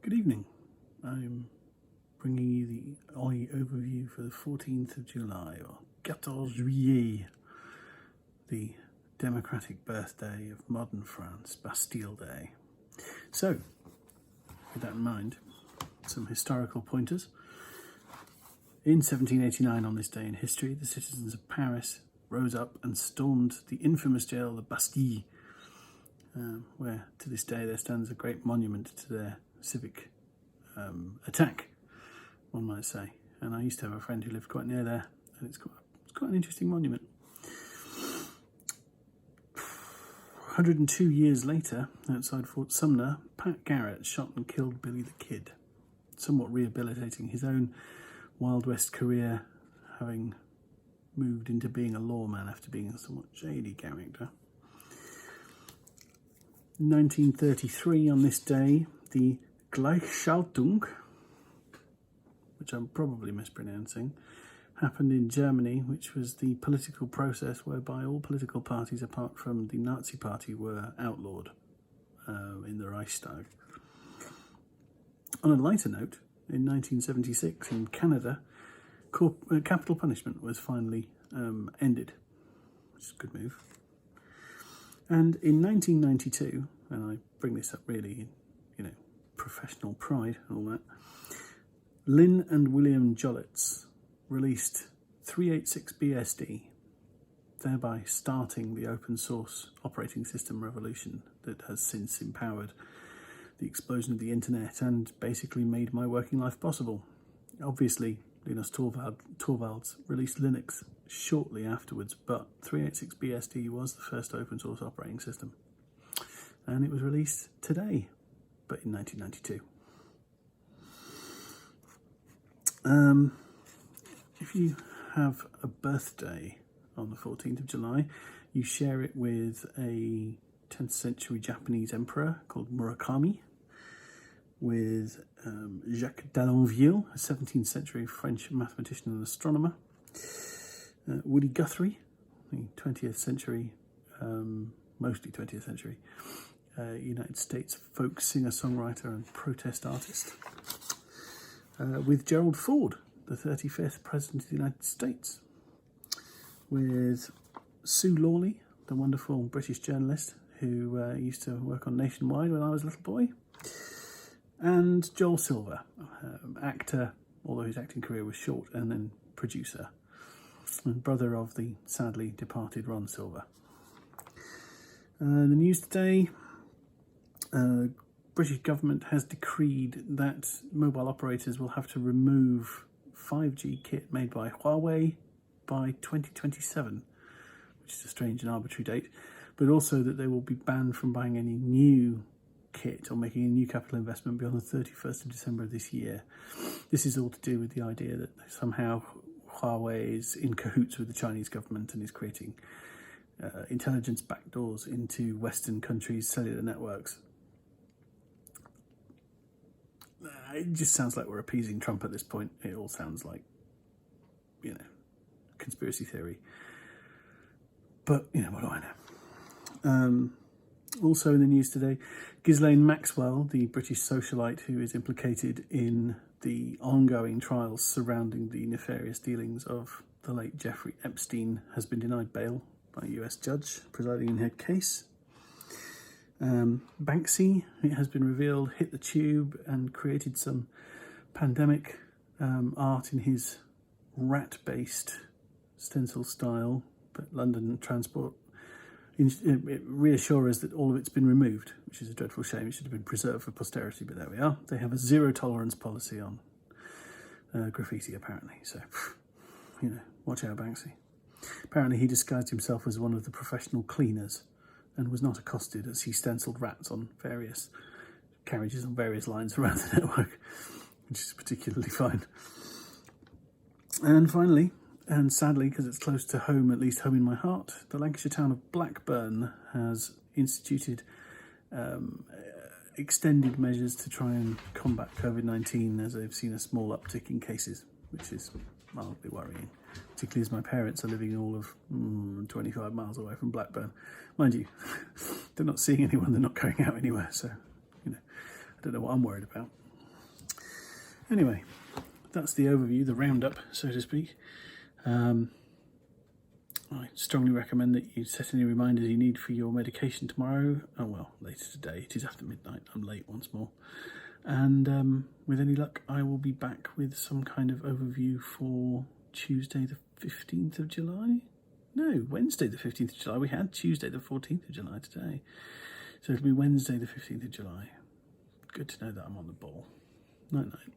Good evening. I'm bringing you the Oli Overview for the 14th of July, or quatorze Juillet, the democratic birthday of modern France, Bastille Day. So, with that in mind, some historical pointers. In 1789, on this day in history, the citizens of Paris rose up and stormed the infamous jail, the Bastille, where to this day there stands a great monument to their civic attack, one might say. And I used to have a friend who lived quite near there, and it's quite an interesting monument. 102 years later, outside Fort Sumner, Pat Garrett shot and killed Billy the Kid, somewhat rehabilitating his own Wild West career, having moved into being a lawman after being a somewhat shady character. 1933, on this day, the Gleichschaltung, which I'm probably mispronouncing, happened in Germany, which was the political process whereby all political parties apart from the Nazi Party were outlawed in the Reichstag. On a lighter note, in 1976 in Canada, capital punishment was finally ended, which is a good move. And in 1992, and I bring this up really, professional pride and all that, Lynn and William Jollitz released 386BSD, thereby starting the open source operating system revolution that has since empowered the explosion of the internet and basically made my working life possible. Obviously, Linus Torvalds released Linux shortly afterwards, but 386BSD was the first open source operating system. And it was released today, but in 1992. If you have a birthday on the 14th of July, you share it with a 10th century Japanese emperor called Murakami, with Jacques d'Alonville, a 17th century French mathematician and astronomer, Woody Guthrie, the 20th century, mostly 20th century, United States folk singer-songwriter and protest artist, with Gerald Ford, the 35th President of the United States, with Sue Lawley, the wonderful British journalist who used to work on Nationwide when I was a little boy, and Joel Silver, actor, although his acting career was short, and then producer, and brother of the sadly departed Ron Silver. The news today, British government has decreed that mobile operators will have to remove 5G kit made by Huawei by 2027, which is a strange and arbitrary date, but also that they will be banned from buying any new kit or making a new capital investment beyond the 31st of December of this year. This is all to do with the idea that somehow Huawei is in cahoots with the Chinese government and is creating intelligence backdoors into Western countries' cellular networks. It just sounds like we're appeasing Trump at this point. It all sounds like, conspiracy theory. But, what do I know? Also in the news today, Ghislaine Maxwell, the British socialite who is implicated in the ongoing trials surrounding the nefarious dealings of the late Jeffrey Epstein, has been denied bail by a US judge presiding in her case. Banksy, it has been revealed, hit the tube and created some pandemic art in his rat-based stencil style, but London Transport it reassures us that all of it's been removed, which is a dreadful shame. It should have been preserved for posterity, but there we are. They have a zero tolerance policy on graffiti, apparently. So, watch out, Banksy. Apparently he disguised himself as one of the professional cleaners and was not accosted as he stenciled rats on various carriages on various lines around the network, which is particularly fine. And finally, and sadly, because it's close to home, at least home in my heart, the Lancashire town of Blackburn has instituted extended measures to try and combat COVID-19, as they've seen a small uptick in cases, which is mildly worrying, particularly as my parents are living all of 25 miles away from Blackburn. Mind you, they're not seeing anyone, they're not going out anywhere, so, I don't know what I'm worried about. Anyway, that's the overview, the roundup, so to speak. I strongly recommend that you set any reminders you need for your medication tomorrow. Oh well, later today. It is after midnight. I'm late once more. And with any luck, I will be back with some kind of overview for Tuesday the 15th of July. No, Wednesday the 15th of July. We had Tuesday the 14th of July today. So it'll be Wednesday the 15th of July. Good to know that I'm on the ball. Night night.